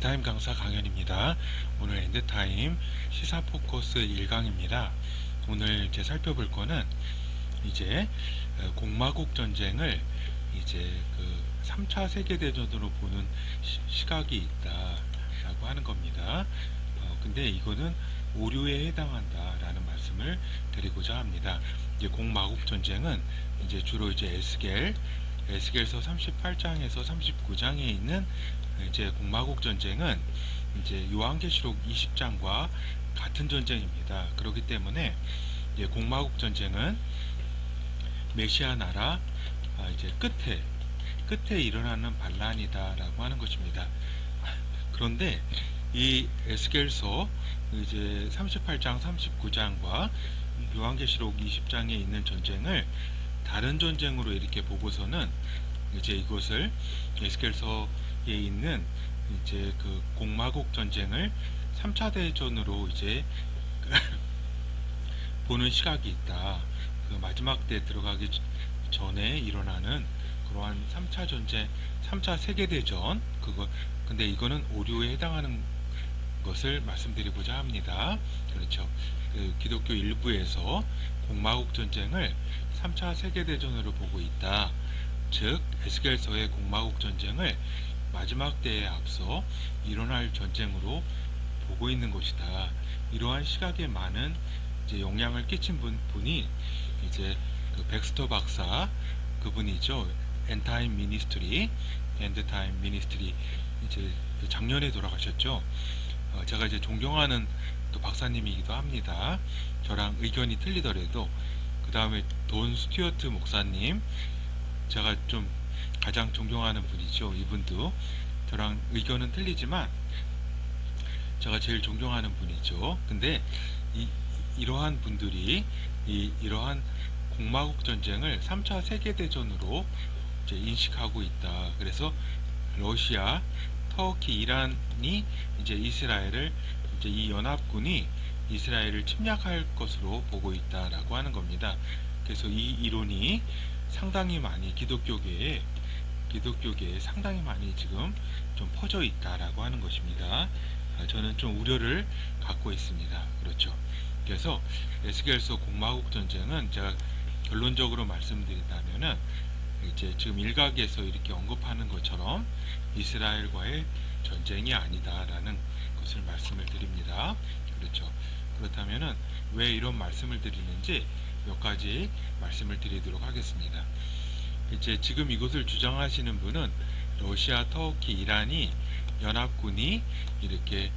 엔타임 강사 강연입니다. 오늘 엔드타임 시사 포커스 1강입니다. 오늘 이제 살펴볼 거는 이제 공마국 전쟁을 이제 그 3차 세계대전으로 보는 시각이 있다라고 하는 겁니다. 근데 이거는 오류에 해당한다라는 말씀을 드리고자 합니다. 이제 공마국 전쟁은 이제 주로 이제 에스겔서 38장에서 39장에 있는 이제 공마국 전쟁은 이제 요한계시록 20장과 같은 전쟁입니다. 그렇기 때문에 이제 공마국 전쟁은 메시아 나라 이제 끝에 일어나는 반란이다라고 하는 것입니다. 그런데 이 에스겔서 이제 38장, 39장과 요한계시록 20장에 있는 전쟁을 다른 전쟁으로 이렇게 보고서는 이제 이것을 에스겔서에 있는 이제 그 공마국 전쟁을 3차 대전으로 이제 보는 시각이 있다. 그 마지막 때 들어가기 전에 일어나는 그러한 3차 전쟁, 3차 세계대전 근데 이거는 오류에 해당하는 것을 말씀드리고자 합니다. 그렇죠. 그 기독교 일부에서 공마국 전쟁을 3차 세계대전으로 보고 있다. 즉 에스겔서의 공마국 전쟁을 마지막 때에 앞서 일어날 전쟁으로 보고 있는 것이다. 이러한 시각에 많은 이제 영향을 끼친 분이 이제 그 백스터 박사 그분이죠. 엔드타임 미니스트리 이제 작년에 돌아가셨죠. 제가 이제 존경하는 또 박사님이기도 합니다. 저랑 의견이 틀리더라도 그 다음에 돈 스튜어트 목사님 제가 좀 가장 존경하는 분이죠. 이분도 저랑 의견은 틀리지만 제가 제일 존경하는 분이죠. 근데 이러한 분들이 이러한 공마국 전쟁을 3차 세계대전으로 이제 인식하고 있다. 그래서 러시아, 터키, 이란이 이제 이스라엘을 이제 이 연합군이 이스라엘을 침략할 것으로 보고 있다라고 하는 겁니다. 그래서 이 이론이 상당히 많이 기독교계에 상당히 많이 지금 좀 퍼져 있다라고 하는 것입니다. 저는 좀 우려를 갖고 있습니다. 그렇죠. 그래서 에스겔서 공마국 전쟁은 제가 결론적으로 말씀드린다면은 이제 지금 일각에서 이렇게 언급하는 것처럼 이스라엘과의 전쟁이 아니다라는 것을 말씀을 드립니다. 그렇죠. 그렇다면은 왜 이런 말씀을 드리는지 몇 가지 말씀을 드리도록 하겠습니다. 이제 지금 이것을 주장하시는 분은 러시아, 터키, 이란이 연합군이 이렇게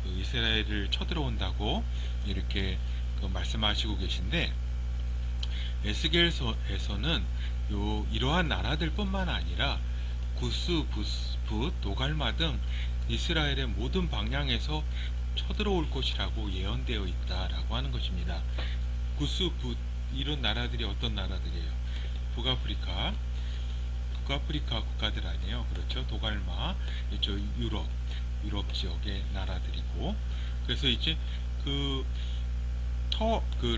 이스라엘을 쳐들어온다고 이렇게 말씀하시고 계신데 에스겔서에서는 이러한 나라들뿐만 아니라 구스, 붓, 노갈마 등 이스라엘의 모든 방향에서 쳐들어올 것이라고 예언되어 있다라고 하는 것입니다. 구스, 붓 이런 나라들이 어떤 나라들이에요? 북아프리카 국가들 아니에요. 그렇죠. 도갈마 이쪽 유럽 지역의 나라들이고 그래서 이제 그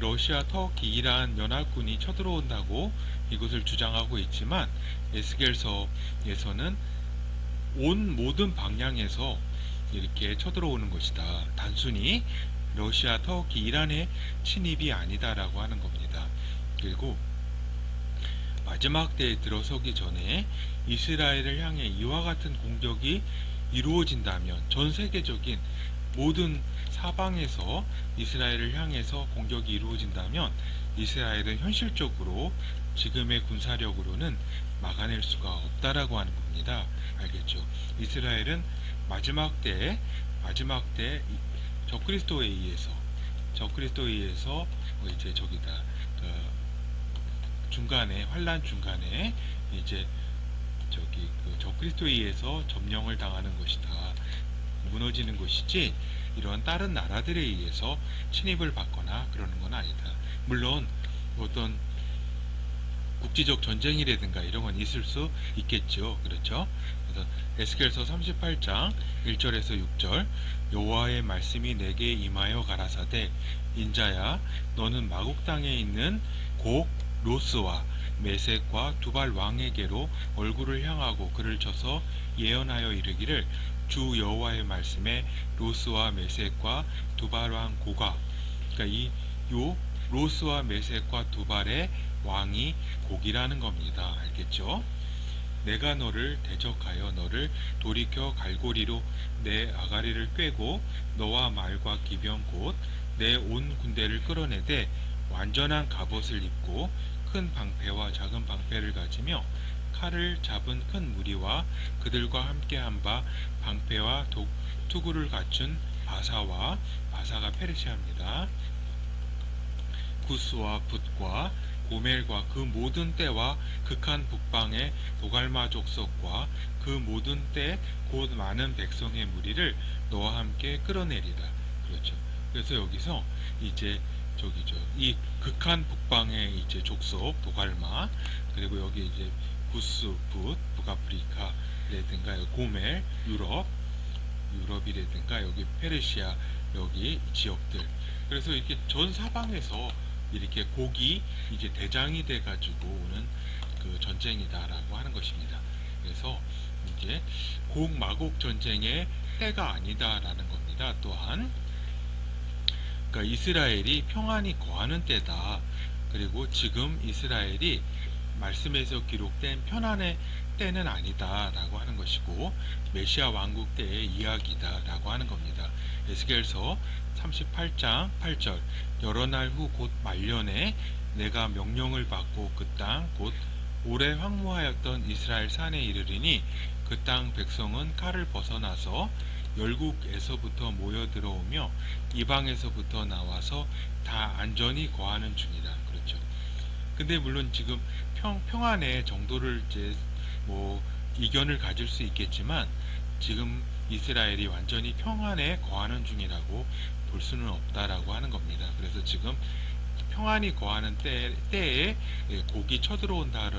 러시아, 터키, 이란 연합군이 쳐들어온다고 이것을 주장하고 있지만 에스겔서에서는 모든 방향에서 이렇게 쳐들어오는 것이다. 단순히 러시아, 터키, 이란의 침입이 아니다라고 하는 겁니다. 그리고 마지막 때에 들어서기 전에 이스라엘을 향해 이와 같은 공격이 이루어진다면 전 세계적인 모든 사방에서 이스라엘을 향해서 공격이 이루어진다면 이스라엘은 현실적으로 지금의 군사력으로는 막아낼 수가 없다라고 하는 겁니다. 알겠죠? 이스라엘은 마지막 때 적그리스도에 의해서 이제 저기다 중간에 환란 중간에 이제 적그리스도에 의해서 점령을 당하는 것이다. 무너지는 것이지 이런 다른 나라들에 의해서 침입을 받거나 그러는 건 아니다. 물론 어떤 국지적 전쟁이라든가 이런 건 있을 수 있겠죠. 그렇죠? 그래서 에스겔서 38장 1절에서 6절 여호와의 말씀이 내게 임하여 가라사대 인자야 너는 마국 땅에 있는 곡 로스와 메섹과 두발 왕에게로 얼굴을 향하고 그를 쳐서 예언하여 이르기를 주 여호와의 말씀에 로스와 메섹과 두발 왕 고가, 그러니까 요 로스와 메섹과 두발의 왕이 곡이라는 겁니다. 알겠죠? 내가 너를 대적하여 너를 돌이켜 갈고리로 내 아가리를 꿰고 너와 말과 기병 곧 내 온 군대를 끌어내되 완전한 갑옷을 입고 큰 방패와 작은 방패를 가지며 칼을 잡은 큰 무리와 그들과 함께한 바 방패와 투구를 갖춘 바사가 페르시아입니다. 구스와 붓과 고멜과 그 모든 때와 극한 북방의 도갈마 족속과 그 모든 때 곧 많은 백성의 무리를 너와 함께 끌어내리라. 그렇죠. 그래서 여기서 이제 저기죠. 이 극한 북방의 이제 족속 도갈마, 그리고 여기 이제 구스, 붓, 북아프리카라든가 고멜, 유럽이라든가 여기 페르시아 여기 지역들. 그래서 이렇게 전 사방에서 이렇게 곡이 이제 대장이 돼 가지고 오는 그 전쟁이다라고 하는 것입니다. 그래서 이제 곡 마곡 전쟁의 때가 아니다라는 겁니다. 또한 그러니까 이스라엘이 평안히 거하는 때다. 그리고 지금 이스라엘이 말씀에서 기록된 편안의 때는 아니다라고 하는 것이고 메시아 왕국 때의 이야기다라고 하는 겁니다. 에스겔서 38장 8절 여러 날 후 곧 말년에 내가 명령을 받고 그 땅 곧 오래 황무하였던 이스라엘 산에 이르리니 그 땅 백성은 칼을 벗어나서 열국에서부터 모여 들어오며 이방에서부터 나와서 다 안전히 거하는 중이다. 그렇죠. 근데 물론 지금 평안의 정도를 이제 뭐 이견을 가질 수 있겠지만 지금 이스라엘이 완전히 평안에 거하는 중이라고 볼 수는 없다라고 하는 겁니다. 그래서 지금 평안히 거하는 때에 곡이 쳐들어온다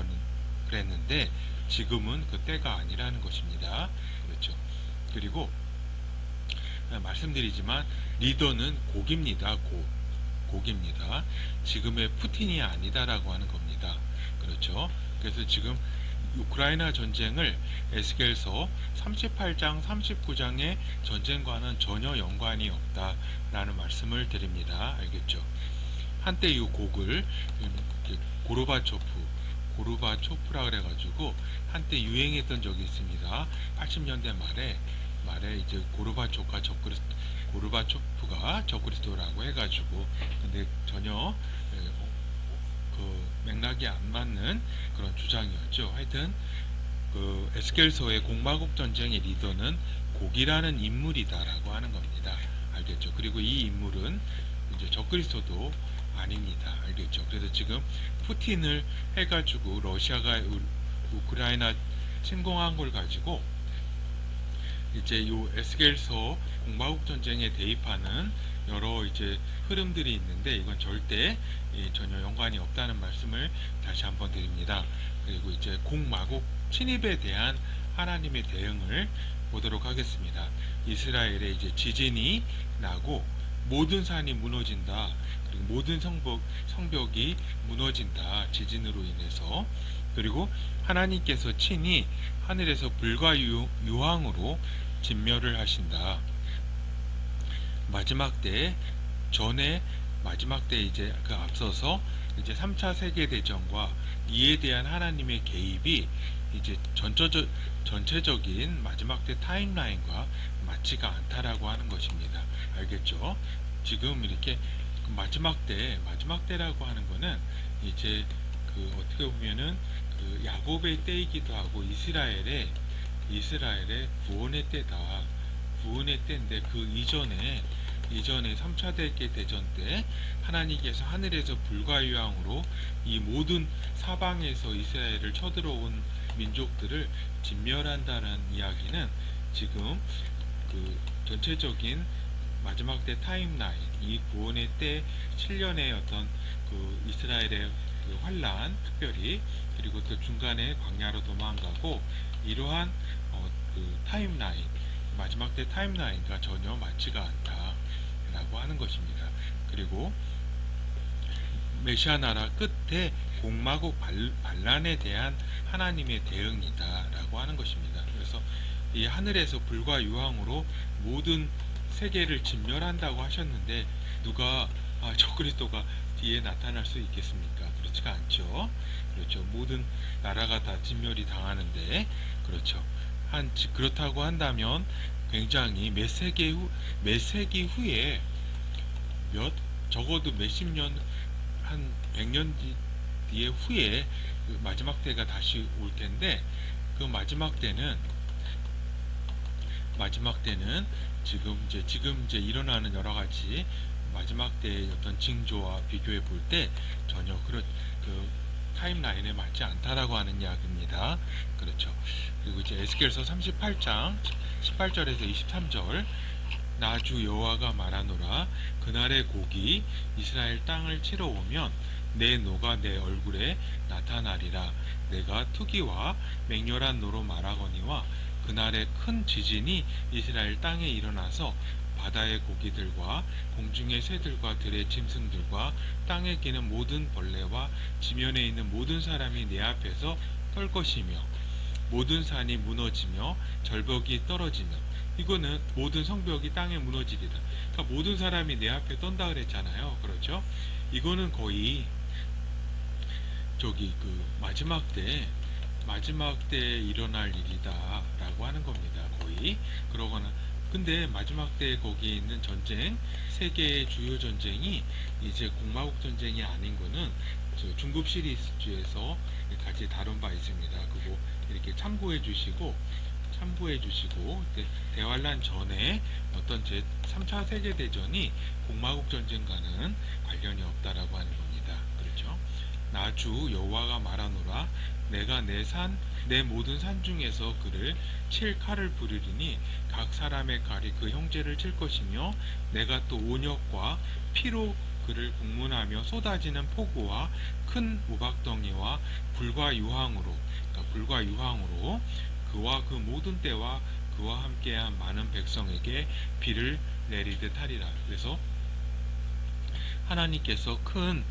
그랬는데 지금은 그 때가 아니라는 것입니다. 그렇죠. 그리고 말씀드리지만 리더는 곡입니다. 곡입니다. 지금의 푸틴이 아니다라고 하는 겁니다. 그렇죠. 그래서 지금 우크라이나 전쟁을 에스겔서 38장 39장의 전쟁과는 전혀 연관이 없다라는 말씀을 드립니다. 알겠죠? 한때 이 곡을 고르바초프라 그래가지고 한때 유행했던 적이 있습니다. 80년대 말에 이제 고르바초프가 적그리스도라고 해가지고 근데 전혀 그 맥락이 안 맞는 그런 주장이었죠. 하여튼 그 에스겔서의 공마국 전쟁의 리더는 곡이라는 인물이다라고 하는 겁니다. 알겠죠? 그리고 이 인물은 이제 적그리스도도 아닙니다. 알겠죠? 그래서 지금 푸틴을 해가지고 러시아가 우크라이나 침공한 걸 가지고 이제 요 에스겔서 공마국 전쟁에 대입하는 여러 이제 흐름들이 있는데 이건 절대 전혀 연관이 없다는 말씀을 다시 한번 드립니다. 그리고 이제 공마국 침입에 대한 하나님의 대응을 보도록 하겠습니다. 이스라엘에 이제 지진이 나고 모든 산이 무너진다. 그리고 모든 성벽이 무너진다. 지진으로 인해서. 그리고 하나님께서 친히 하늘에서 불과 유황으로 진멸을 하신다. 마지막 때 이제 그 앞서서 이제 3차 세계 대전과 이에 대한 하나님의 개입이 이제 전체적인 마지막 때 타임라인과 맞지가 않다라고 하는 것입니다. 알겠죠? 지금 이렇게 마지막 때라고 하는 거는 이제 그 어떻게 보면은 그 야곱의 때이기도 하고 이스라엘의 구원의 때다. 구원의 때인데 그 이전에 3차 세계 대전 때 하나님께서 하늘에서 불과 유황으로 이 모든 사방에서 이스라엘을 쳐들어온 민족들을 진멸한다는 이야기는 지금 그 전체적인 마지막 때 타임라인, 이 구원의 때 7년의 어떤 그 이스라엘의 그 환란, 특별히 그리고 또 중간에 광야로 도망가고 이러한 그 타임라인, 마지막 때 타임라인과 전혀 맞지가 않다라고 하는 것입니다. 그리고 메시아 나라 끝에 공마국 반란에 대한 하나님의 대응이다라고 하는 것입니다. 그래서 이 하늘에서 불과 유황으로 모든 세계를 진멸한다고 하셨는데 누가 적그리스도가 뒤에 나타날 수 있겠습니까? 그렇지가 않죠. 그렇죠. 모든 나라가 다 진멸이 당하는데 그렇죠. 그렇다고 한다면 굉장히 몇 세기 후에 몇 적어도 몇십 년 한 100년 뒤에 후에 그 마지막 때가 다시 올 텐데 그 마지막 때는 지금 이제 일어나는 여러 가지 마지막 때의 어떤 징조와 비교해 볼 때 전혀 그 타임라인에 맞지 않다라고 하는 이야기입니다. 그렇죠. 그리고 이제 에스겔서 38장 18절에서 23절 나 주 여호와가 말하노라 그날의 곡이 이스라엘 땅을 치러 오면 내 노가 내 얼굴에 나타나리라 내가 투기와 맹렬한 노로 말하거니와 그날의 큰 지진이 이스라엘 땅에 일어나서 바다의 고기들과 공중의 새들과 들의 짐승들과 땅에 기는 모든 벌레와 지면에 있는 모든 사람이 내 앞에서 떨 것이며 모든 산이 무너지며 절벽이 떨어지며 이거는 모든 성벽이 땅에 무너지리라. 그러니까 모든 사람이 내 앞에 떤다 그랬잖아요. 그렇죠? 이거는 거의 마지막 때 일어날 일이다라고 하는 겁니다. 거의 그러거나 근데 마지막 때 거기 있는 전쟁 세계의 주요 전쟁이 이제 공마국 전쟁이 아닌 거는 중급 시리즈에서 같이 다룬 바 있습니다. 그거 이렇게 참고해 주시고 대환란 전에 어떤 제3차 세계대전이 공마국 전쟁과는 관련이 없다라고 하는 겁니다. 그렇죠? 나 주 여호와가 말하노라 내가 내 모든 산 중에서 그를 칠 칼을 부르리니 각 사람의 칼이 그 형제를 칠 것이며 내가 또 온역과 피로 그를 공문하며 쏟아지는 폭우와 큰 우박덩이와 불과 유황으로 그와 그 모든 때와 그와 함께한 많은 백성에게 비를 내리듯 하리라. 그래서 하나님께서 큰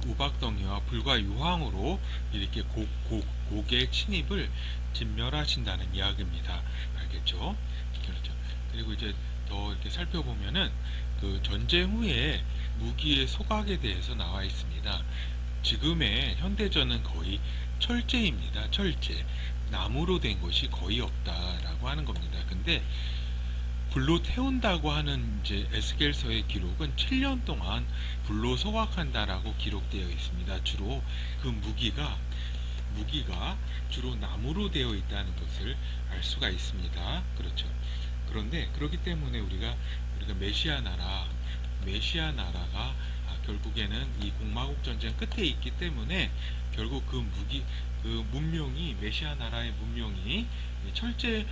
우박덩이와 불과 유황으로 이렇게 곡의 침입을 진멸하신다는 이야기입니다. 알겠죠? 그렇죠. 그리고 이제 더 이렇게 살펴보면은 그 전쟁 후에 무기의 소각에 대해서 나와 있습니다. 지금의 현대전은 거의 철제입니다. 철제. 나무로 된 것이 거의 없다라고 하는 겁니다. 근데 불로 태운다고 하는 이제 에스겔서의 기록은 7년 동안 불로 소각한다라고 기록되어 있습니다. 주로 그 무기가 주로 나무로 되어 있다는 것을 알 수가 있습니다. 그렇죠. 그런데 그렇기 때문에 우리가 메시아 나라가 결국에는 이 공마국 전쟁 끝에 있기 때문에 결국 그 문명이 메시아 나라의 문명이 철제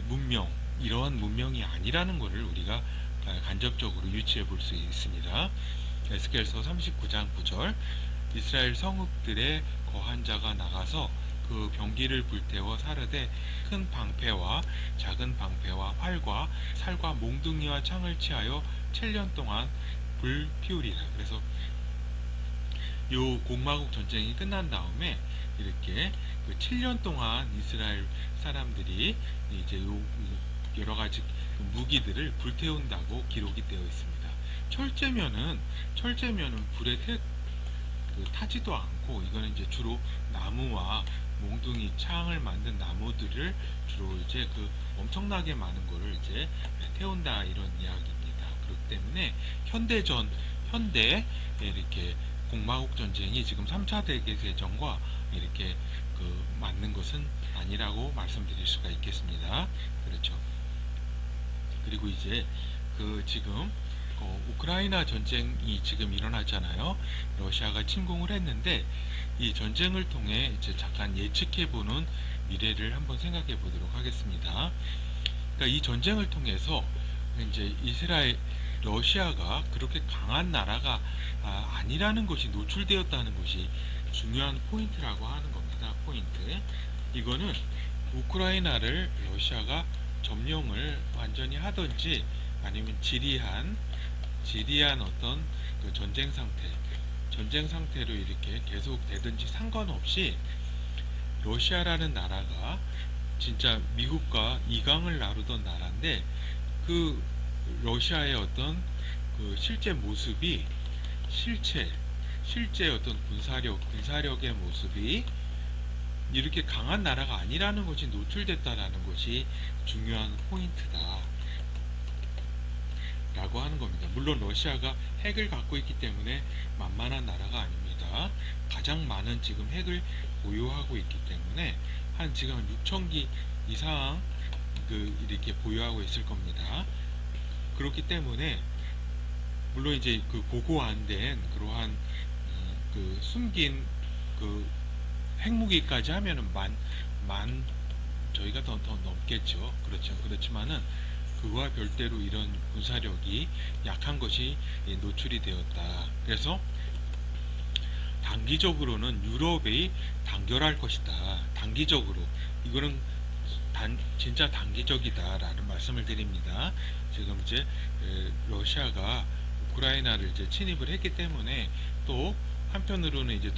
문명 이러한 문명이 아니라는 것을 우리가 간접적으로 유추해 볼 수 있습니다. 에스겔서 39장 9절 이스라엘 성읍들의 거한 자가 나가서 그 병기를 불태워 사르되 큰 방패와 작은 방패와 활과 살과 몽둥이와 창을 취하여 7년 동안 불 피우리라. 그래서 요 공마국 전쟁이 끝난 다음에 이렇게 그 7년 동안 이스라엘 사람들이 이제 요 여러 가지 무기들을 불태운다고 기록이 되어 있습니다. 철제면은 불에 타지도 않고 이거는 이제 주로 나무와 몽둥이 창을 만든 나무들을 주로 이제 그 엄청나게 많은 거를 이제 태운다 이런 이야기입니다. 그렇기 때문에 현대 이렇게 공마국 전쟁이 지금 3차 대제전과 이렇게 맞는 것은 아니라고 말씀드릴 수가 있겠습니다. 그렇죠. 그리고 이제 지금 우크라이나 전쟁이 지금 일어나잖아요. 러시아가 침공을 했는데 이 전쟁을 통해 이제 잠깐 예측해보는 미래를 한번 생각해 보도록 하겠습니다. 그러니까 이 전쟁을 통해서 이제 러시아가 그렇게 강한 나라가 아니라는 것이 노출되었다는 것이 중요한 포인트라고 하는 겁니다. 포인트. 이거는 우크라이나를 러시아가 점령을 완전히 하든지 아니면 지리한 어떤 그 전쟁 상태로 이렇게 계속 되든지 상관없이 러시아라는 나라가 진짜 미국과 이강을 나누던 나라인데 그 러시아의 어떤 그 실제 모습이 실제 어떤 군사력의 모습이 이렇게 강한 나라가 아니라는 것이 노출됐다라는 것이 중요한 포인트다 라고 하는 겁니다. 물론 러시아가 핵을 갖고 있기 때문에 만만한 나라가 아닙니다. 가장 많은 지금 핵을 보유하고 있기 때문에 한 지금 6,000기 이상 이렇게 보유하고 있을 겁니다. 그렇기 때문에 물론 이제 그 고고안된 그러한 그 숨긴 그 핵무기까지 하면은 만 저희가 더 넘겠죠. 그렇죠. 그렇지만은 그와 별대로 이런 군사력이 약한 것이 노출이 되었다. 그래서 단기적으로는 유럽이 단결할 것이다. 단기적으로 이거는 진짜 단기적이다라는 말씀을 드립니다. 지금 이제 러시아가 우크라이나를 이제 침입을 했기 때문에 또 한편으로는 이제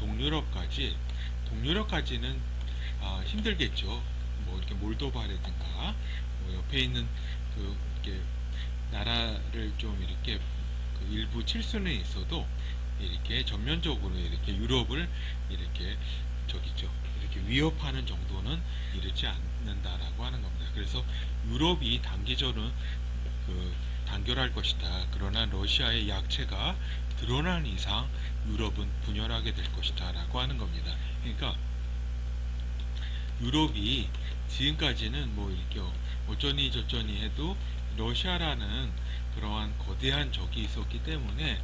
동유럽까지는 힘들겠죠. 뭐 이렇게 몰도바라든가 뭐 옆에 있는 이렇게 나라를 좀 이렇게 그 일부 칠 수는 있어도 이렇게 전면적으로 이렇게 유럽을 이렇게 이렇게 위협하는 정도는 이르지 않는다라고 하는 겁니다. 그래서 유럽이 단기적으로 단결할 것이다. 그러나 러시아의 약체가 드러난 이상 유럽은 분열하게 될 것이다 라고 하는 겁니다. 그러니까 유럽이 지금까지는 뭐 이렇게 어쩌니 저쩌니 해도 러시아라는 그러한 거대한 적이 있었기 때문에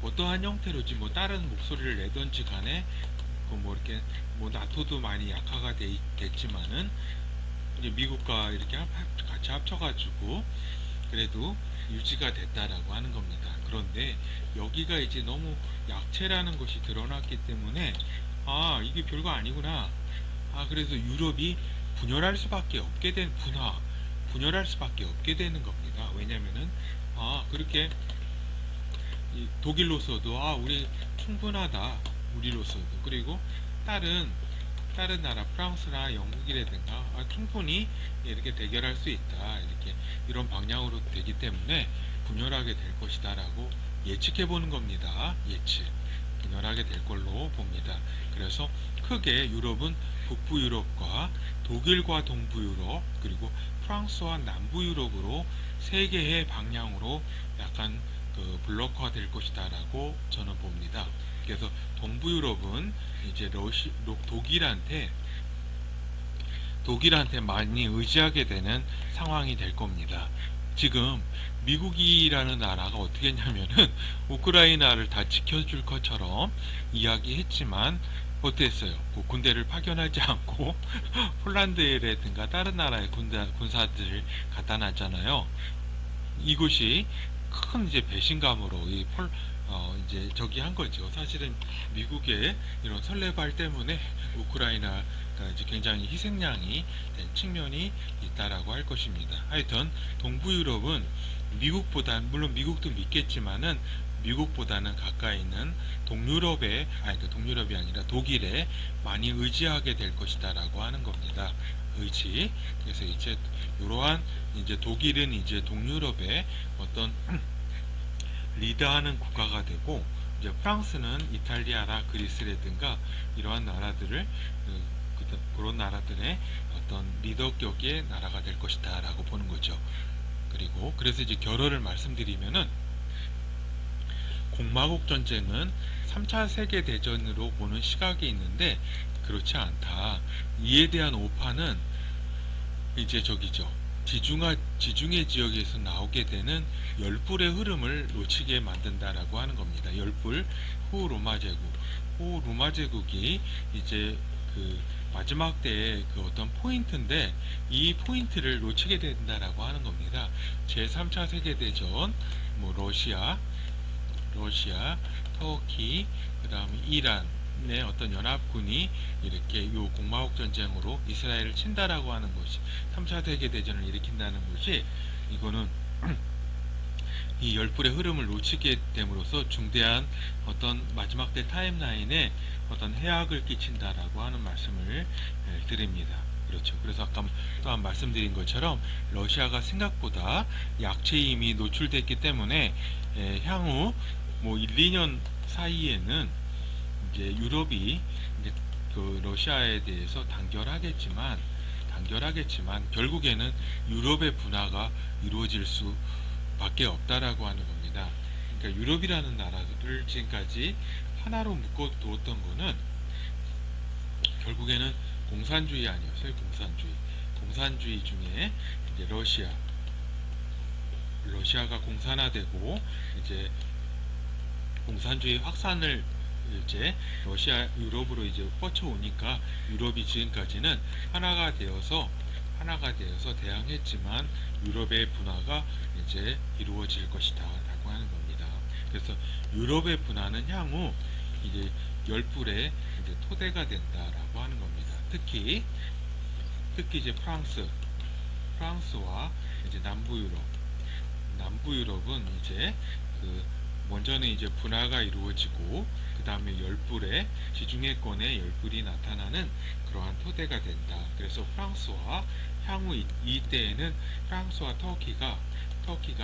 어떠한 형태로지 뭐 다른 목소리를 내던지 간에 뭐 이렇게 뭐 나토도 많이 약화가 돼 있겠지만은 이제 미국과 이렇게 같이 합쳐가지고 그래도 유지가 됐다라고 하는 겁니다. 그런데 여기가 이제 너무 약체라는 것이 드러났기 때문에 이게 별거 아니구나. 그래서 유럽이 분열할 수밖에 없게 되는 겁니다. 왜냐면은 그렇게 독일로서도 우리 충분하다. 우리로서도 그리고 다른 나라 프랑스나 영국이라든가 충분히 이렇게 대결할 수 있다. 이렇게 이런 방향으로 되기 때문에 분열하게 될 것이다라고 예측해 보는 겁니다. 분열하게 될 걸로 봅니다. 그래서 크게 유럽은 북부 유럽과 독일과 동부 유럽 그리고 프랑스와 남부 유럽으로 세 개의 방향으로 약간 블록화 될 것이다라고 저는 봅니다. 그래서 동부 유럽은 이제 독일한테 많이 의지하게 되는 상황이 될 겁니다. 지금 미국이라는 나라가 어떻게 했냐면은 우크라이나를 다 지켜줄 것처럼 이야기했지만 어땠어요? 군대를 파견하지 않고 폴란드라든가 다른 나라의 군사들을 갖다 놨잖아요. 이것이 큰 이제 배신감으로 이제 저기 한 거죠. 사실은 미국의 이런 설레발 때문에 우크라이나가 이제 굉장히 희생양이 된 측면이 있다라고 할 것입니다. 하여튼 동부 유럽은 물론 미국도 믿겠지만은 미국보다는 가까이 있는 동유럽이 아니라 독일에 많이 의지하게 될 것이다라고 하는 겁니다. 그래서 이제 이러한 이제 독일은 이제 동유럽의 어떤 리드하는 국가가 되고 이제 프랑스는 이탈리아나 그리스라든가 이러한 나라들을 그런 나라들의 어떤 리더격의 나라가 될 것이다라고 보는 거죠. 그래서 이제 결론을 말씀드리면은 공마국 전쟁은 3차 세계 대전으로 보는 시각이 있는데 그렇지 않다. 이에 대한 오판은 이제 지중해 지역에서 나오게 되는 열불의 흐름을 놓치게 만든다라고 하는 겁니다. 열불 후 로마 제국이 이제 마지막 때의 어떤 포인트인데 이 포인트를 놓치게 된다라고 하는 겁니다. 제3차 세계대전 뭐 러시아, 터키, 그 다음에 이란의 어떤 연합군이 이렇게 요 공마국 전쟁으로 이스라엘을 친다라고 하는 것이 3차 세계대전을 일으킨다는 것이 이거는 이 열불의 흐름을 놓치게 됨으로써 중대한 어떤 마지막 때 타임라인에 어떤 해악을 끼친다라고 하는 말씀을 드립니다. 그렇죠. 그래서 아까 또한 말씀드린 것처럼 러시아가 생각보다 약체 힘이 노출됐기 때문에 향후 뭐 1, 2년 사이에는 이제 유럽이 이제 그 러시아에 대해서 단결하겠지만 결국에는 유럽의 분화가 이루어질 수밖에 없다라고 하는 겁니다. 그러니까 유럽이라는 나라를 지금까지 하나로 묶어 두었던 거는 결국에는 공산주의 아니었어요. 공산주의 중에 이제 러시아가 공산화되고 이제 공산주의 확산을 이제 유럽으로 이제 뻗쳐오니까 유럽이 지금까지는 하나가 되어서 대항했지만 유럽의 분화가 이제 이루어질 것이다라고 하는 겁니다. 그래서 유럽의 분화는 향후 이제 열불의 이제 토대가 된다라고 하는 겁니다. 특히 이제 프랑스와 이제 남부 유럽은 이제 그 먼저는 이제 분화가 이루어지고 그 다음에 지중해권의 열불이 나타나는 그러한 토대가 된다. 그래서 향후 이때에는 프랑스와 터키가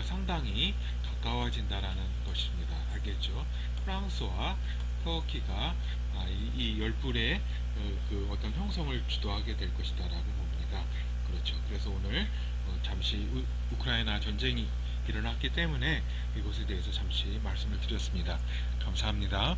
상당히 가까워진다라는 것입니다. 알겠죠? 프랑스와 터키가 이 열불의 그 어떤 형성을 주도하게 될 것이다라고 봅니다. 그렇죠. 그래서 오늘 잠시 우크라이나 전쟁이 일어났기 때문에 이것에 대해서 잠시 말씀을 드렸습니다. 감사합니다.